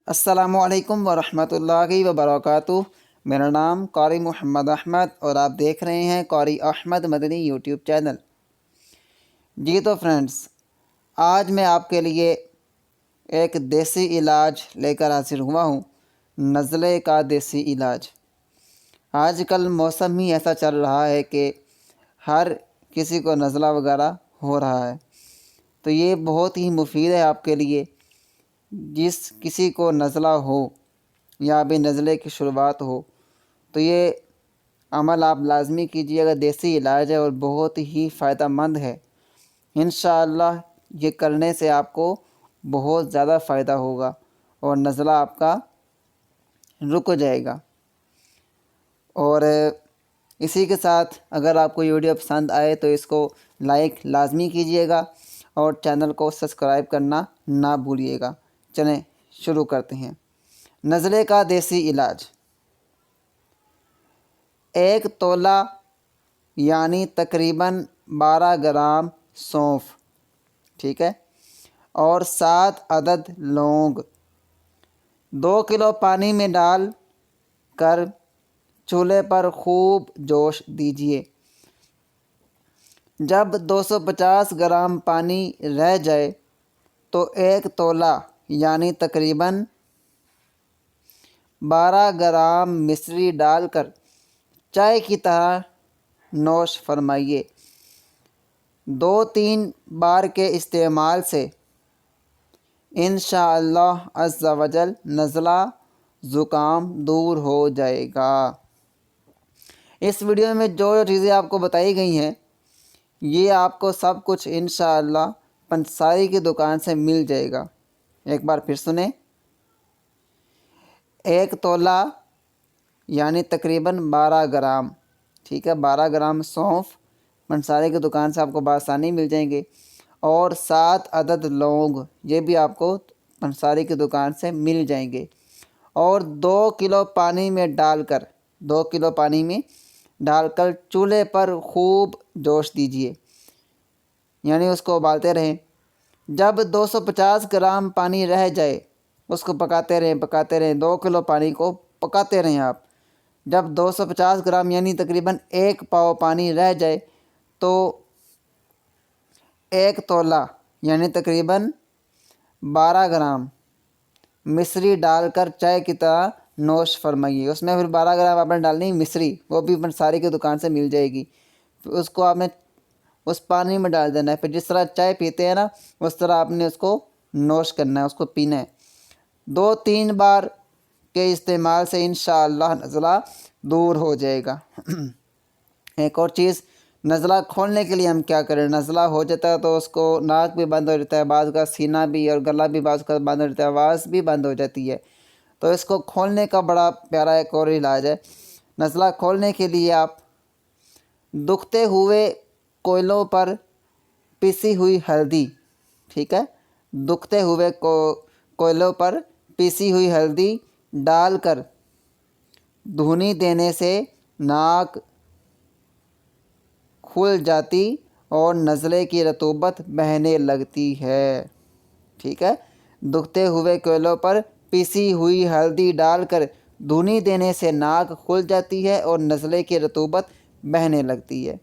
السلام علیکم ورحمۃ اللہ وبرکاتہ۔ میرا نام قاری محمد احمد اور آپ دیکھ رہے ہیں قاری احمد مدنی یوٹیوب چینل۔ جی تو فرینڈز، آج میں آپ کے لیے ایک دیسی علاج لے کر حاضر ہوا ہوں، نزلے کا دیسی علاج۔ آج کل موسم ہی ایسا چل رہا ہے کہ ہر کسی کو نزلہ وغیرہ ہو رہا ہے، تو یہ بہت ہی مفید ہے آپ کے لیے۔ جس کسی کو نزلہ ہو یا ابھی نزلے کی شروعات ہو تو یہ عمل آپ لازمی کیجیے گا۔ دیسی علاج ہے اور بہت ہی فائدہ مند ہے۔ انشاءاللہ یہ کرنے سے آپ کو بہت زیادہ فائدہ ہوگا اور نزلہ آپ کا رک جائے گا۔ اور اسی کے ساتھ اگر آپ کو یہ ویڈیو پسند آئے تو اس کو لائک لازمی کیجیے گا اور چینل کو سبسکرائب کرنا نہ بھولیے گا۔ چلیں شروع کرتے ہیں۔ نزلے کا دیسی علاج: 1 تولہ یعنی تقریباً 12 گرام سونف، ٹھیک ہے، اور 7 عدد لونگ 2 کلو پانی میں ڈال کر چولہے پر خوب جوش دیجیے۔ جب 250 گرام پانی رہ جائے تو 1 تولہ یعنی تقریباً 12 گرام مصری ڈال کر چائے کی طرح نوش فرمائیے۔ 2-3 بار کے استعمال سے انشاءاللہ عز و جل نزلہ زکام دور ہو جائے گا۔ اس ویڈیو میں جو چیزیں آپ کو بتائی گئی ہیں یہ آپ کو سب کچھ انشاءاللہ پنساری کی دکان سے مل جائے گا۔ ایک بار پھر سنیں۔ 1 تولہ یعنی تقریباً 12 گرام، ٹھیک ہے، 12 گرام سونف پنساری کی دکان سے آپ کو بآسانی مل جائیں گے، اور 7 عدد لونگ یہ بھی آپ کو پنساری کی دکان سے مل جائیں گے، اور 2 کلو پانی میں ڈال کر 2 کلو پانی میں ڈال کر چولہے پر خوب جوش دیجیے، یعنی اس کو ابالتے رہیں۔ جب 250 گرام پانی رہ جائے اس کو پکاتے رہیں 2 کلو پانی کو پکاتے رہیں آپ۔ جب 250 گرام یعنی تقریباً 1 پاؤ پانی رہ جائے تو 1 تولہ یعنی تقریباً 12 گرام مصری ڈال کر چائے کی طرح نوش فرمائیے۔ اس میں پھر 12 گرام آپ نے ڈالنی مصری، وہ بھی پنساری کی دکان سے مل جائے گی۔ پھر اس کو آپ نے اس پانی میں ڈال دینا ہے، پھر جس طرح چائے پیتے ہیں نا اس طرح آپ نے اس کو نوش کرنا ہے، اس کو پینا ہے۔ 2-3 بار کے استعمال سے انشاءاللہ نزلہ دور ہو جائے گا۔ ایک اور چیز، نزلہ کھولنے کے لیے ہم کیا کریں؟ نزلہ ہو جاتا ہے تو اس کو ناک بھی بند ہو جاتا ہے، بعض کا سینہ بھی اور گلا بھی بعض کا بند ہو جاتا ہے، آواز بھی بند ہو جاتی ہے، تو اس کو کھولنے کا بڑا پیارا ایک اور علاج ہے۔ نزلہ کھولنے کے لیے آپ دکھتے ہوئے کوئلوں پر پیسی ہوئی ہلدی، ٹھیک ہے، دکھتے ہوئے کوئلوں پر پیسی ہوئی ہلدی ڈال کر دھونی دینے سے ناک کھل جاتی اور نزلے کی رطوبت بہنے لگتی ہے، ٹھیک ہے۔ دکھتے ہوئے کوئلوں پر پیسی ہوئی ہلدی ڈال کر دھونی دینے سے ناک کھل جاتی ہے اور نزلے کی رطوبت بہنے لگتی ہے۔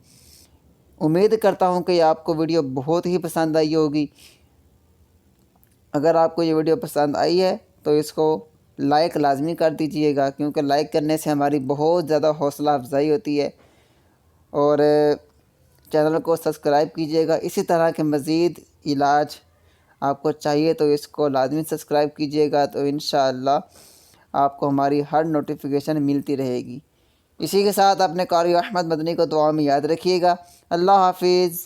امید کرتا ہوں کہ آپ کو ویڈیو بہت ہی پسند آئی ہوگی۔ اگر آپ کو یہ ویڈیو پسند آئی ہے تو اس کو لائک لازمی کر دیجئے گا، کیونکہ لائک کرنے سے ہماری بہت زیادہ حوصلہ افزائی ہوتی ہے، اور چینل کو سبسکرائب کیجئے گا۔ اسی طرح کے مزید علاج آپ کو چاہیے تو اس کو لازمی سبسکرائب کیجئے گا، تو انشاءاللہ آپ کو ہماری ہر نوٹیفیکیشن ملتی رہے گی۔ اسی کے ساتھ اپنے قاری احمد مدنی کو دعا میں یاد رکھیے گا۔ اللہ حافظ۔